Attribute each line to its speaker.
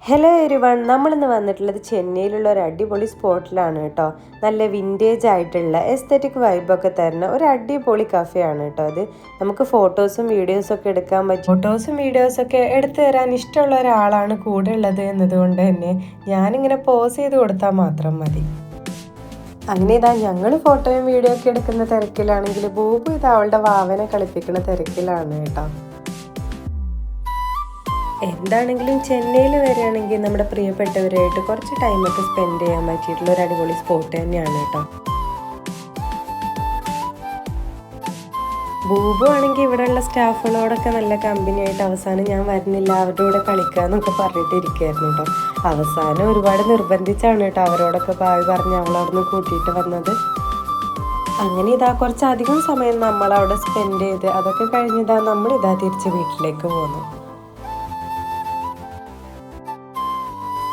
Speaker 1: Hello everyone, നമ്മളിന്ന് വന്നിട്ടുള്ളത് ചെന്നൈയിലുള്ള ഒരു അടിപൊളി സ്പോട്ടിലാണ് കേട്ടോ. നല്ല വിൻറ്റേജ് ആയിട്ടുള്ള എസ്തെറ്റിക് വൈബൊക്കെ തരുന്ന ഒരു അടിപൊളി കഫേയാണ് കേട്ടോ. അത് നമുക്ക് ഫോട്ടോസും വീഡിയോസൊക്കെ എടുക്കാൻ പറ്റും. ഫോട്ടോസും വീഡിയോസൊക്കെ എടുത്തു തരാൻ ഇഷ്ടമുള്ള ഒരാളാണ് കൂടെ ഉള്ളത് എന്നതുകൊണ്ട് തന്നെ ഞാനിങ്ങനെ പോസ് ചെയ്ത് കൊടുത്താൽ മാത്രം മതി. അങ്ങനെ ഇതാ ഞങ്ങൾ ഫോട്ടോയും വീഡിയോ ഒക്കെ എടുക്കുന്ന തിരക്കിലാണെങ്കിൽ ബൂബു ഇത് അവളുടെ വാവനെ കളിപ്പിക്കുന്ന തിരക്കിലാണ് കേട്ടോ. എന്താണെങ്കിലും ചെന്നൈയിൽ വരികയാണെങ്കിൽ നമ്മുടെ പ്രിയപ്പെട്ടവരായിട്ട് കുറച്ച് ടൈമൊക്കെ സ്പെൻഡ് ചെയ്യാൻ പറ്റിയിട്ടുള്ള ഒരു അടിപൊളി സ്പോട്ട് തന്നെയാണ് കേട്ടോ. ബൂബു ആണെങ്കിൽ ഇവിടെയുള്ള സ്റ്റാഫുകളോടൊക്കെ നല്ല കമ്പനിയായിട്ട് അവസാനം ഞാൻ വരുന്നില്ല അവരുടെ കൂടെ കളിക്കാന്നൊക്കെ പറഞ്ഞിട്ട് ഇരിക്കുകയായിരുന്നു കേട്ടോ. അവസാനം ഒരുപാട് നിർബന്ധിച്ചാണ് കേട്ടോ അവരോടൊക്കെ ഭാവി പറഞ്ഞ് അവളവിടുന്ന് കൂട്ടിയിട്ട് വന്നത്. അങ്ങനെ ഇതാ കുറച്ചധികം സമയം നമ്മളവിടെ സ്പെൻഡ് ചെയ്ത് അതൊക്കെ കഴിഞ്ഞിതാ നമ്മളിതാ തിരിച്ച് വീട്ടിലേക്ക് പോന്നു.